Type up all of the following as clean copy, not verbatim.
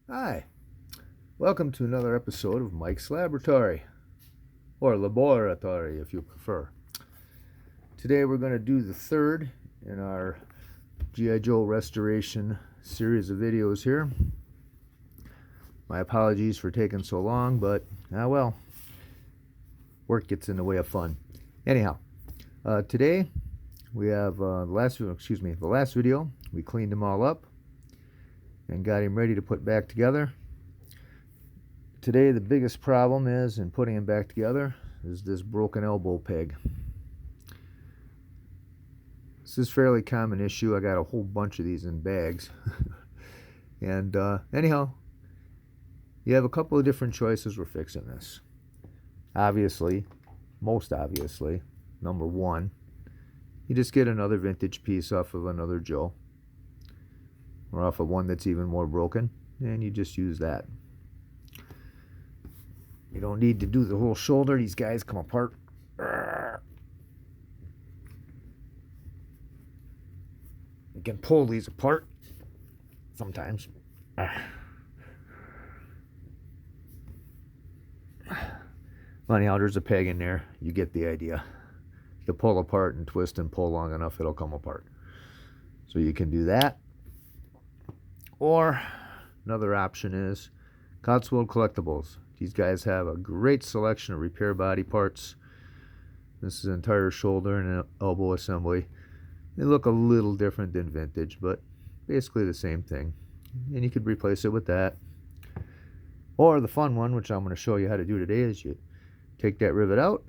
Hi, welcome to another episode of Mike's Laboratory, or Laboratory if you prefer. Today we're going to do the third in our G.I. Joe restoration series of videos here. My apologies for taking so long, but well, work gets in the way of fun. Anyhow, today we have the last video we cleaned them all up and got him ready to put back together. Today the biggest problem is in putting him back together is this broken elbow peg. This is a fairly common issue. I got a whole bunch of these in bags. And anyhow, you have a couple of different choices for fixing this. Obviously, most obviously, number one, you just get another vintage piece off of another Joe, or off of one that's even more broken, and you just use that. You don't need to do the whole shoulder. These guys come apart. You can pull these apart sometimes. Anyhow, there's a peg in there. You get the idea. You pull apart and twist and pull long enough, it'll come apart. So you can do that. Or another option is Cotswold Collectibles. These guys have a great selection of repair body parts. This is an entire shoulder and an elbow assembly. They look a little different than vintage, but basically the same thing. And you could replace it with that. Or the fun one, which I'm going to show you how to do today, is you take that rivet out,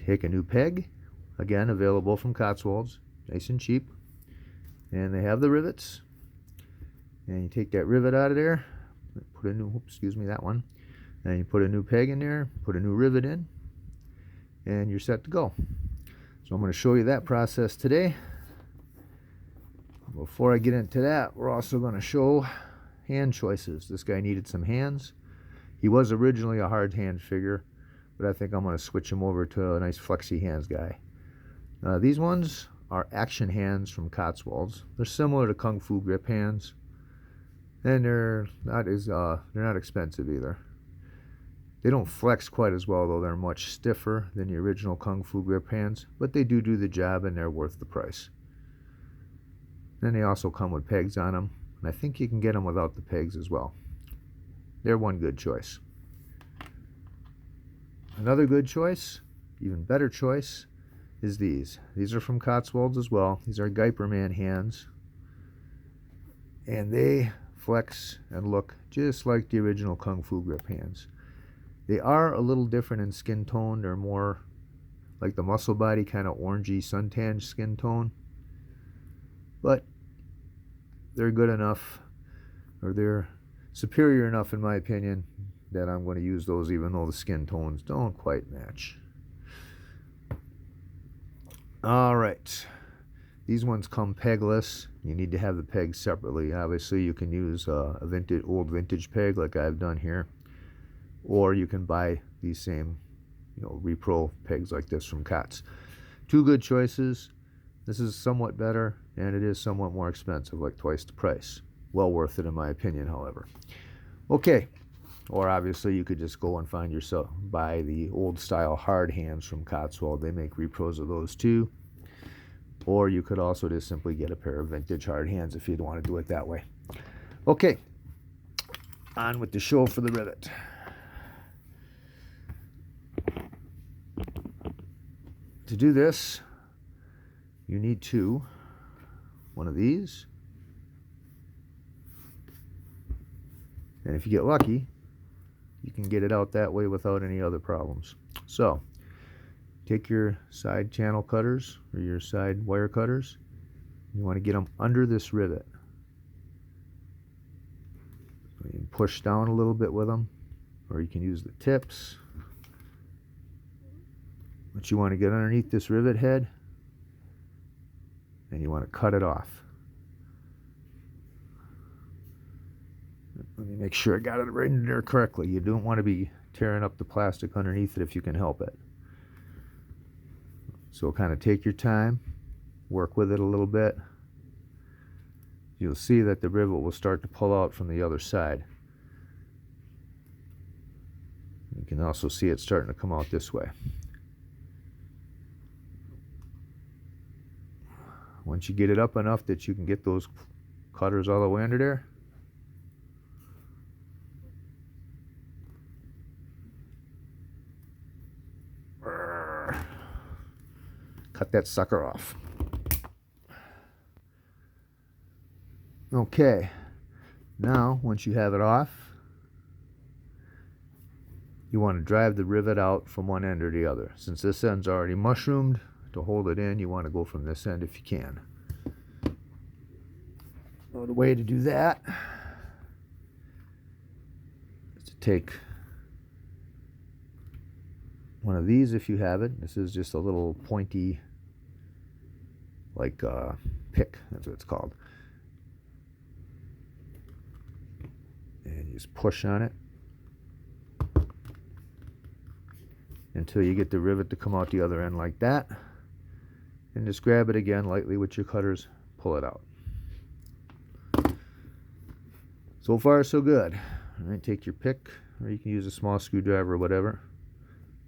take a new peg, again available from Cotswolds, nice and cheap, and they have the rivets. And you take that rivet out of there, put a new, that one, and you put a new peg in there, put a new rivet in, and you're set to go. So I'm going to show you that process today. Before I get into that, we're also going to show hand choices. This guy needed some hands. He was originally a hard hand figure, but I think I'm going to switch him over to a nice flexi hands guy. These ones are action hands from Cotswolds. They're similar to Kung Fu grip hands, and they're not expensive either. They don't flex quite as well, though. They're much stiffer than the original Kung Fu grip hands, but they do the job, and they're worth the price. Then they also come with pegs on them, and I think you can get them without the pegs as well. They're one good choice. Another good choice, even better choice, is these. These are from Cotswolds as well. These are Geiper Man hands, and they flex and look just like the original Kung Fu grip hands. They are a little different in skin tone. They're more like the muscle body, kind of orangey suntan skin tone. But they're good enough, or they're superior enough in my opinion, that I'm going to use those even though the skin tones don't quite match. Alright, these ones come pegless. You need to have the pegs separately. Obviously you can use a old vintage peg like I've done here, or you can buy these same repro pegs like this from Cots. Two good choices. This is somewhat better, and it is somewhat more expensive, like twice the price. Well worth it in my opinion, however. Okay, or obviously you could just go and buy the old style hard hands from Cotswold. They make repros of those too. Or you could also just simply get a pair of vintage hard hands if you'd want to do it that way. Okay, on with the show for the rivet. To do this, you need one of these, and if you get lucky, you can get it out that way without any other problems. So take your side channel cutters or your side wire cutters. You want to get them under this rivet. You can push down a little bit with them, or you can use the tips. But you want to get underneath this rivet head, and you want to cut it off. Let me make sure I got it right in there correctly. You don't want to be tearing up the plastic underneath it if you can help it. So kind of take your time, work with it a little bit. you'll see that the rivet will start to pull out from the other side. You can also see it starting to come out this way. Once you get it up enough that you can get those cutters all the way under there, cut that sucker off. Okay, now once you have it off, you want to drive the rivet out from one end or the other. Since this end's already mushroomed, to hold it in, you want to go from this end if you can. Well, the way to do that is to take one of these if you have it. This is just a little pointy, like pick, that's what it's called. And you just push on it until you get the rivet to come out the other end like that. And just grab it again lightly with your cutters, pull it out. So far so good. All right, take your pick, or you can use a small screwdriver or whatever.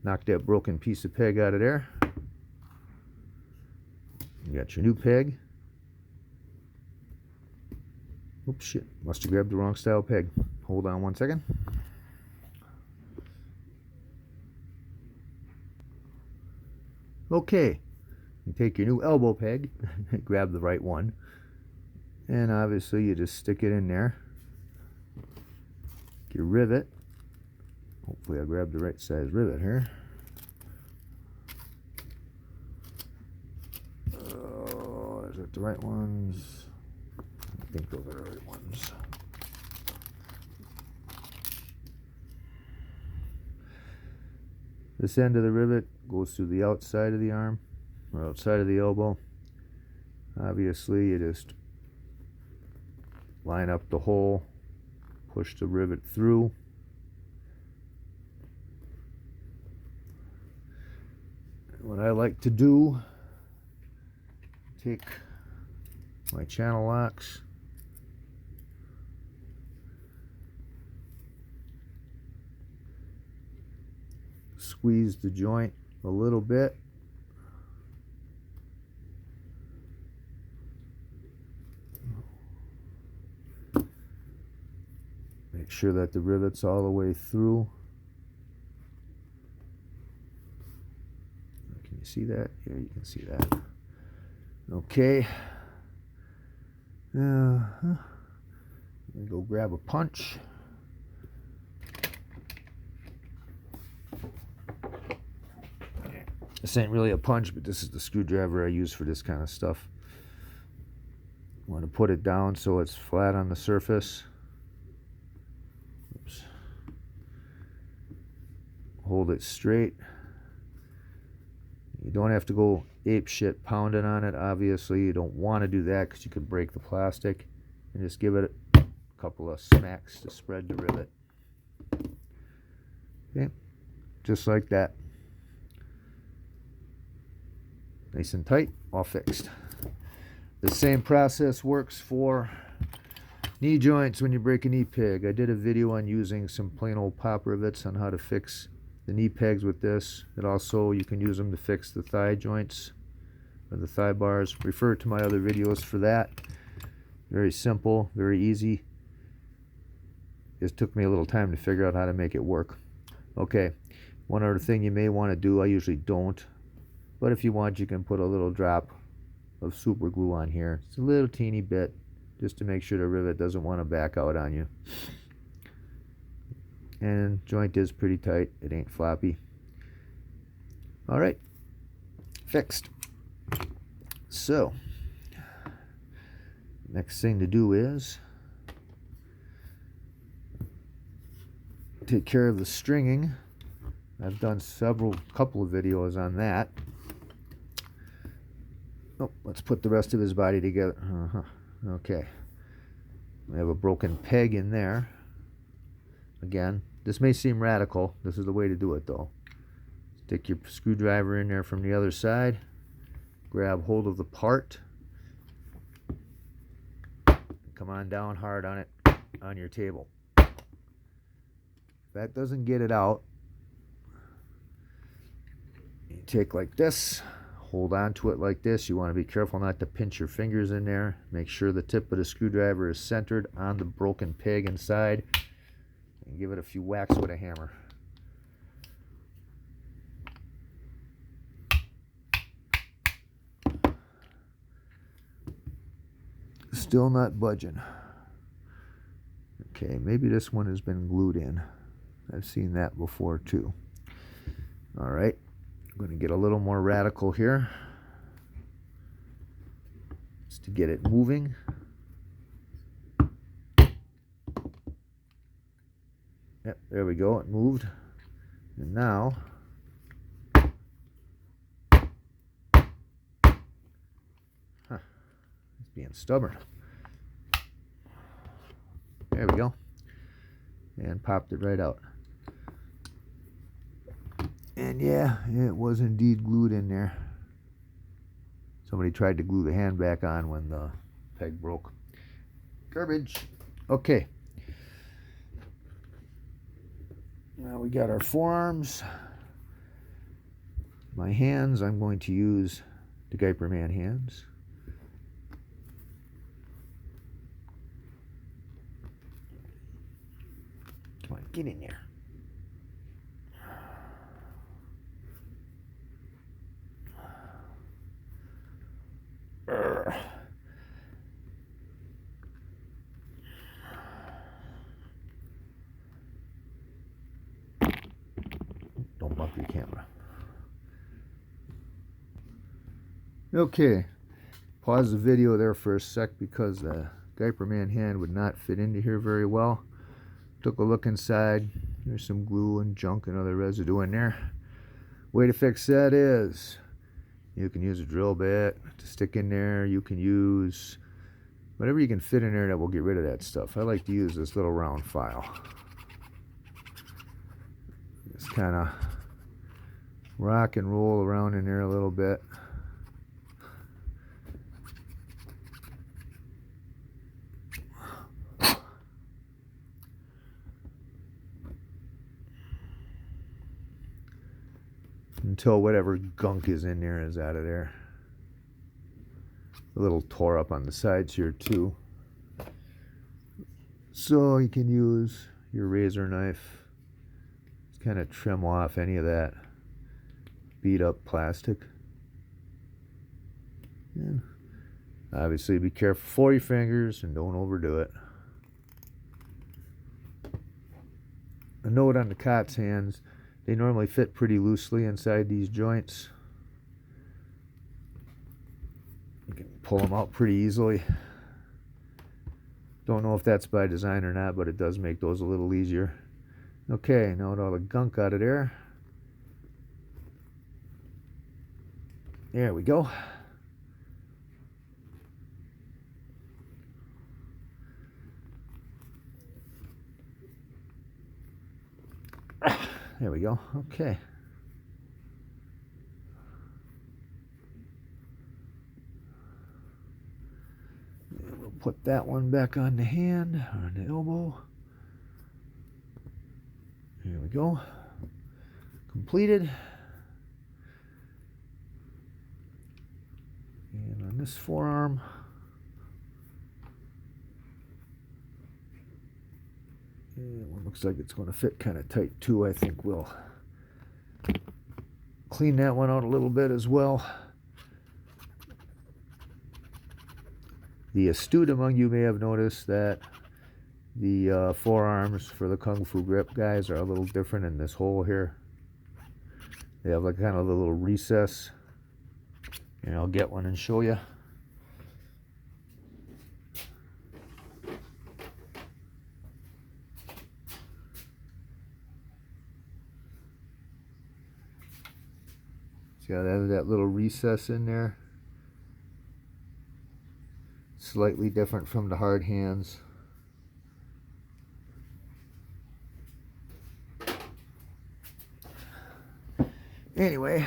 Knock that broken piece of peg out of there. You got your new peg. Oops, shit, must have grabbed the wrong style peg. Hold on one second. Okay, you take your new elbow peg, grab the right one, and obviously you just stick it in there. Your rivet, hopefully I grabbed the right size rivet here. Oh, is it the right ones? I think those are the right ones. This end of the rivet goes through the outside of the arm, or outside of the elbow. Obviously, you just line up the hole, push the rivet through. What I like to do, take my channel locks, squeeze the joint a little bit, make sure that the rivet's all the way through. Can you see that? Yeah, you can see that. Okay. Let me go grab a punch. This ain't really a punch, but this is the screwdriver I use for this kind of stuff. I want to put it down so it's flat on the surface. Oops. Hold it straight. You don't have to go ape shit pounding on it. Obviously, you don't want to do that because you could break the plastic. And just give it a couple of smacks to spread the rivet. Okay, just like that. Nice and tight, all fixed. The same process works for knee joints when you break a knee peg. I did a video on using some plain old pop rivets on how to fix the knee pegs with this. And also you can use them to fix the thigh joints or the thigh bars. Refer to my other videos for that. Very simple, very easy. Just took me a little time to figure out how to make it work. Okay, one other thing you may want to do, I usually don't, but if you want, you can put a little drop of super glue on here. It's a little teeny bit, just to make sure the rivet doesn't want to back out on you. And joint is pretty tight, it ain't floppy. All right, fixed. So, next thing to do is take care of the stringing. I've done couple of videos on that. Oh, let's put the rest of his body together. Okay. I have a broken peg in there. Again, this may seem radical. This is the way to do it though. Stick your screwdriver in there from the other side. Grab hold of the part. come on down hard on it on your table. If that doesn't get it out, you take like this, hold on to it like this. You want to be careful not to pinch your fingers in there. Make sure the tip of the screwdriver is centered on the broken peg inside, and give it a few whacks with a hammer. Still not budging. Okay, maybe this one has been glued in. I've seen that before too. All right, I'm going to get a little more radical here just to get it moving. Yep, there we go, it moved. And now it's being stubborn. There we go. And popped it right out. And yeah, it was indeed glued in there. Somebody tried to glue the hand back on when the peg broke. Garbage. Okay. Now we got our forearms. My hands, I'm going to use the Guyper Man hands. Come on, get in there. Don't bump your camera. Okay, pause the video there for a sec because the Guyper Man hand would not fit into here very well. Took a look inside. There's some glue and junk and other residue in there. Way to fix that is you can use a drill bit to stick in there. You can use whatever you can fit in there that will get rid of that stuff. I like to use this little round file. Just kind of rock and roll around in there a little bit. Until whatever gunk is in there is out of there. A little tore up on the sides here too. So you can use your razor knife. Just kind of trim off any of that beat up plastic. And obviously be careful for your fingers and don't overdo it. A note on the Cot's hands. They normally fit pretty loosely inside these joints. You can pull them out pretty easily. Don't know if that's by design or not, but it does make those a little easier. Okay, now with all the gunk out of there. There we go. There we go. Okay. And we'll put that one back on the hand, on the elbow. There we go. Completed. And on this forearm, and one looks like it's going to fit kind of tight too. I think we'll clean that one out a little bit as well. The astute among you may have noticed that the forearms for the Kung Fu grip guys are a little different in this hole here. They have like kind of a little recess. And I'll get one and show you. See how that has that little recess in there? Slightly different from the hard hands. Anyway,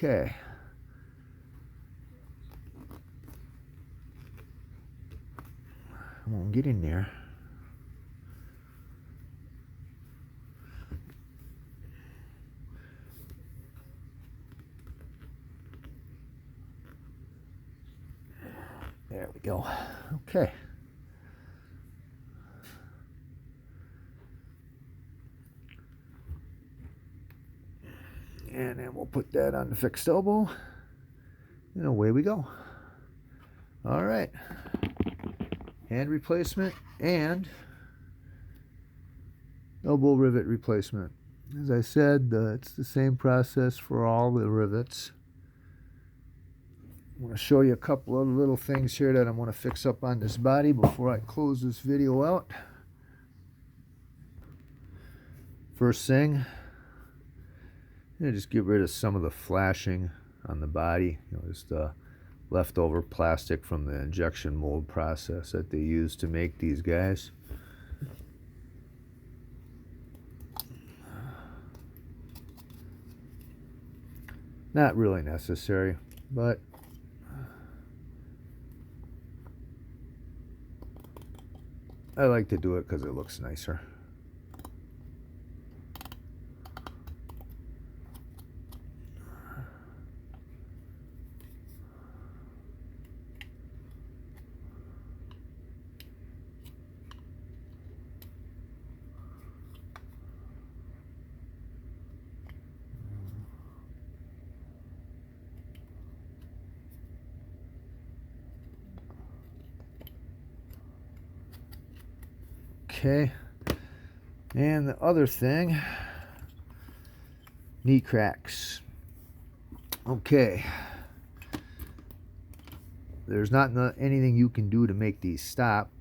Okay. Come on, get in there. There we go. Okay. And then we'll put that on the fixed elbow. And away we go. All right. Hand replacement and elbow rivet replacement. As I said, it's the same process for all the rivets. I'm going to show you a couple of little things here that I'm going to fix up on this body before I close this video out. First thing, just get rid of some of the flashing on the body. Just leftover plastic from the injection mold process that they use to make these guys. Not really necessary, but I like to do it because it looks nicer. Okay, and the other thing, knee cracks. Okay, there's not anything you can do to make these stop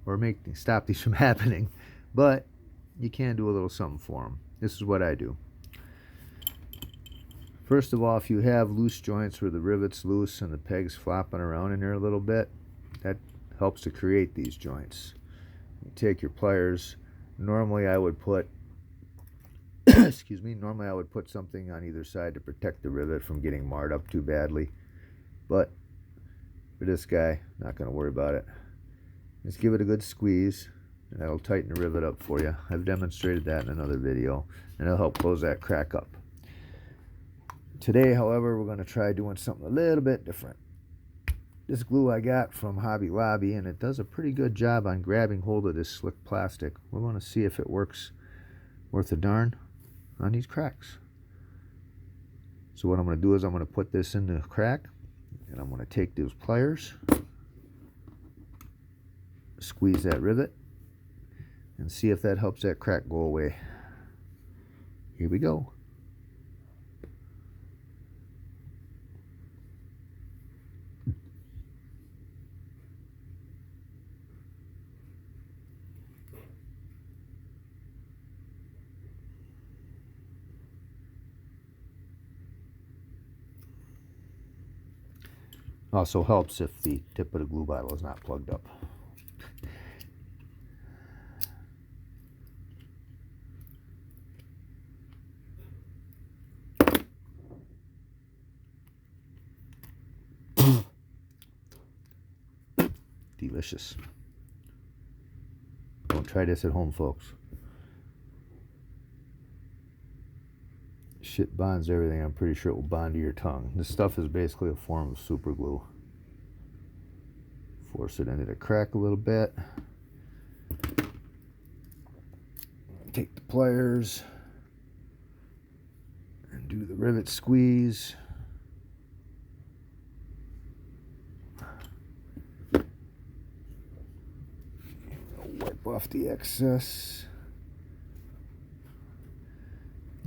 or stop these from happening, but you can do a little something for them. This is what I do. First of all, if you have loose joints where the rivet's loose and the peg's flopping around in there a little bit, that helps to create these joints. You take your pliers. Normally I would put excuse me, normally I would put something on either side to protect the rivet from getting marred up too badly, but for this guy, not going to worry about it. Just give it a good squeeze and that'll tighten the rivet up for you. I've demonstrated that in another video, and it'll help close that crack up. Today, however, we're going to try doing something a little bit different. This glue I got from Hobby Lobby, and it does a pretty good job on grabbing hold of this slick plastic. We're going to see if it works worth a darn on these cracks. So what I'm going to do is I'm going to put this in the crack, and I'm going to take those pliers, squeeze that rivet, and see if that helps that crack go away. Here we go. Also helps if the tip of the glue bottle is not plugged up. Delicious. Don't try this at home, folks. Shit bonds everything. I'm pretty sure it will bond to your tongue. This stuff is basically a form of super glue. Force it into the crack a little bit. Take the pliers and do the rivet squeeze. Wipe off the excess.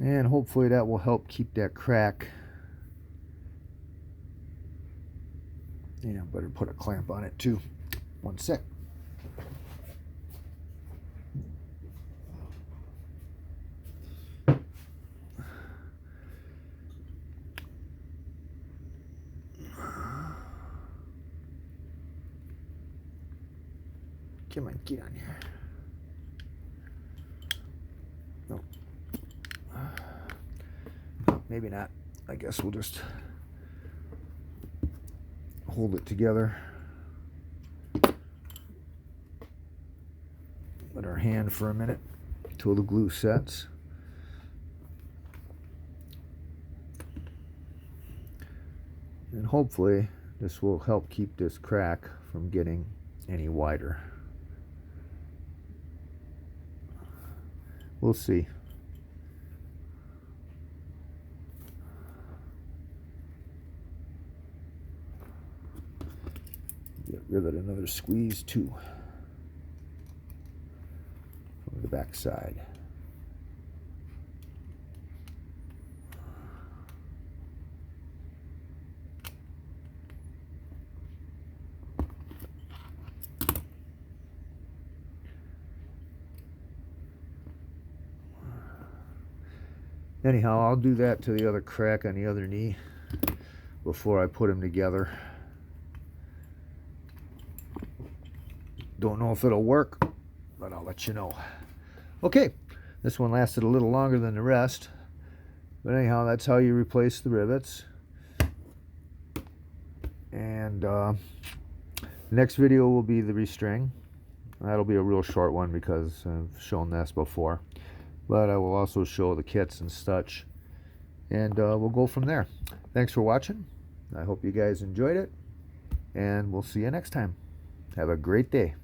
And hopefully that will help keep that crack. Yeah, better put a clamp on it too. One sec. Come on, get on here. No. Maybe not. I guess we'll just hold it together. Let our hand for a minute until the glue sets. And hopefully this will help keep this crack from getting any wider. We'll see. Get rivet another squeeze too from the back side. Anyhow, I'll do that to the other crack on the other knee before I put them together. Don't know if it'll work, but I'll let you know. Okay, this one lasted a little longer than the rest, but anyhow, that's how you replace the rivets. And the next video will be the restring. That'll be a real short one because I've shown this before, but I will also show the kits and such, and we'll go from there. Thanks for watching. I hope you guys enjoyed it, and we'll see you next time. Have a great day.